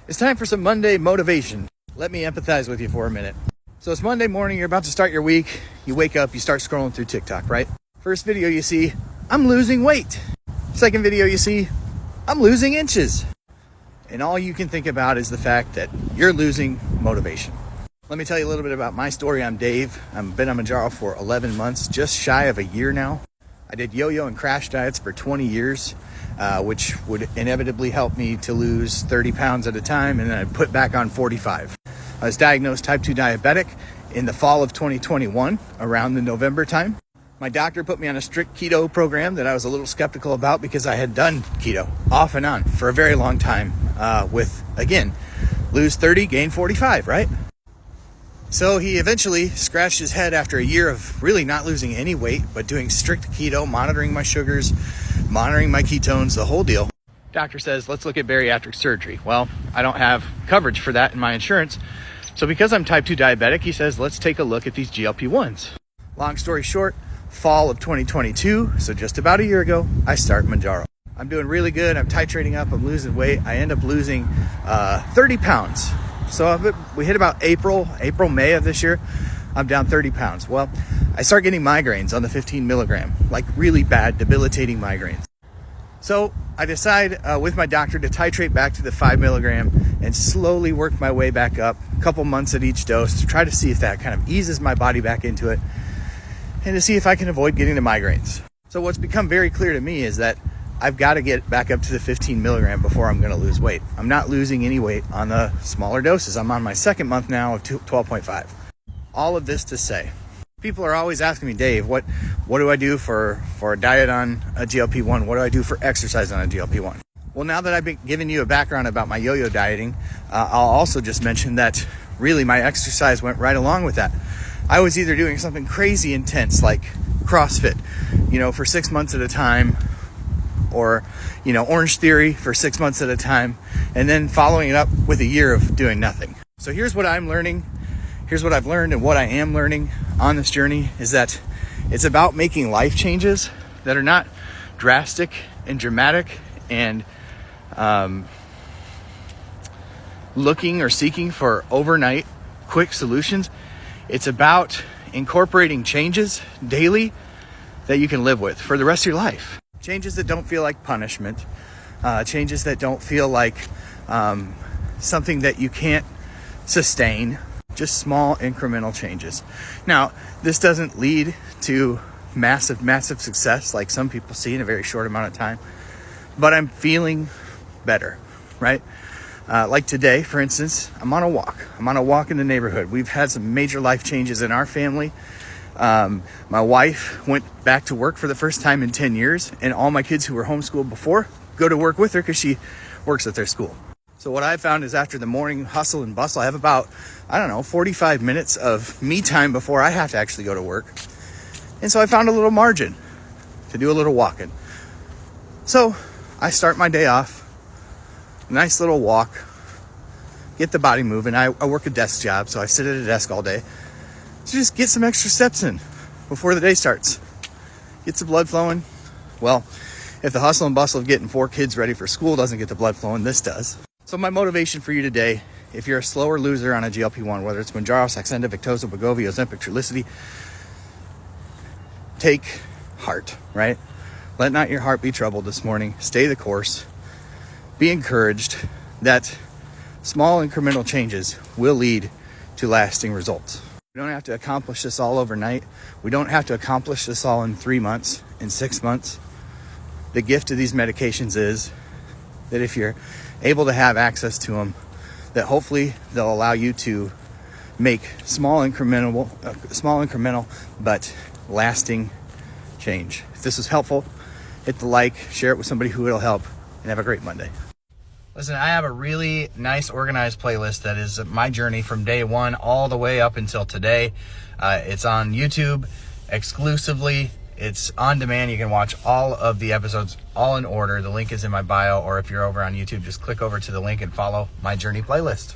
It's time for some Monday motivation. Let me empathize with you for a minute. So it's Monday morning, you're about to start your week. You wake up, you start scrolling through TikTok, right? First video you see, I'm losing weight. Second video you see, I'm losing inches. And all you can think about is the fact that you're losing motivation. Let me tell you a little bit about my story. I'm Dave. I've been on Mounjaro for 11 months, just shy of a year now. I did yo-yo and crash diets for 20 years, which would inevitably help me to lose 30 pounds at a time, and then I put back on 45. I was diagnosed type 2 diabetic in the fall of 2021, around the November time. My doctor put me on a strict keto program that I was a little skeptical about because I had done keto off and on for a very long time with, again, lose 30, gain 45, right? So he eventually scratched his head after a year of really not losing any weight, but doing strict keto, monitoring my sugars, monitoring my ketones, the whole deal. Doctor says, let's look at bariatric surgery. Well, I don't have coverage for that in my insurance. So because I'm type 2 diabetic, he says, let's take a look at these GLP-1s. Long story short, fall of 2022, so just about a year ago, I start Mounjaro. I'm doing really good. I'm titrating up. I'm losing weight. I end up losing 30 pounds. So we hit about April, May of this year. I'm down 30 pounds. Well, I start getting migraines on the 15 milligram, like really bad, debilitating migraines. So I decide with my doctor to titrate back to the 5 milligram and slowly work my way back up, a couple months at each dose to try to see if that kind of eases my body back into it and to see if I can avoid getting the migraines. So what's become very clear to me is that I've got to get back up to the 15 milligram before I'm going to lose weight. I'm not losing any weight on the smaller doses. I'm on my second month now of 12.5. All of this to say, people are always asking me, Dave, what do I do for a diet on a GLP-1? What do I do for exercise on a GLP-1? Well, now that I've been giving you a background about my yo-yo dieting, I'll also just mention that really my exercise went right along with that. I was either doing something crazy intense like CrossFit, for 6 months at a time, or, Orange Theory for 6 months at a time, and then following it up with a year of doing nothing. So here's what I'm learning. Here's what I've learned, and what I am learning on this journey is that it's about making life changes that are not drastic and dramatic and looking or seeking for overnight quick solutions. It's about incorporating changes daily that you can live with for the rest of your life. Changes that don't feel like punishment, changes that don't feel like something that you can't sustain, just small incremental changes. Now, this doesn't lead to massive success like some people see in a very short amount of time, but I'm feeling better, right? Like today, for instance, I'm on a walk in the neighborhood. We've had some major life changes in our family. My wife went back to work for the first time in 10 years, and all my kids who were homeschooled before go to work with her because she works at their school. So what I found is after the morning hustle and bustle, I have about, 45 minutes of me time before I have to actually go to work. And so I found a little margin to do a little walking. So I start my day off, nice little walk, get the body moving. I work a desk job, so I sit at a desk all day. So just get some extra steps in before the day starts. Get some blood flowing. Well, if the hustle and bustle of getting 4 kids ready for school doesn't get the blood flowing, this does. So my motivation for you today, if you're a slower loser on a GLP-1, whether it's Mounjaro, Saxenda, Victoza, Wegovy, Ozempic, Trulicity, take heart, right? Let not your heart be troubled this morning. Stay the course. Be encouraged that small incremental changes will lead to lasting results. We don't have to accomplish this all overnight. We don't have to accomplish this all in 3 months, in 6 months. The gift of these medications is that if you're able to have access to them, that hopefully they'll allow you to make small incremental but lasting change. If this was helpful, hit the like, share it with somebody who it'll help, and have a great Monday. Listen, I have a really nice organized playlist that is my journey from day one all the way up until today. It's on YouTube exclusively. It's on demand. You can watch all of the episodes all in order. The link is in my bio, or if you're over on YouTube, just click over to the link and follow my journey playlist.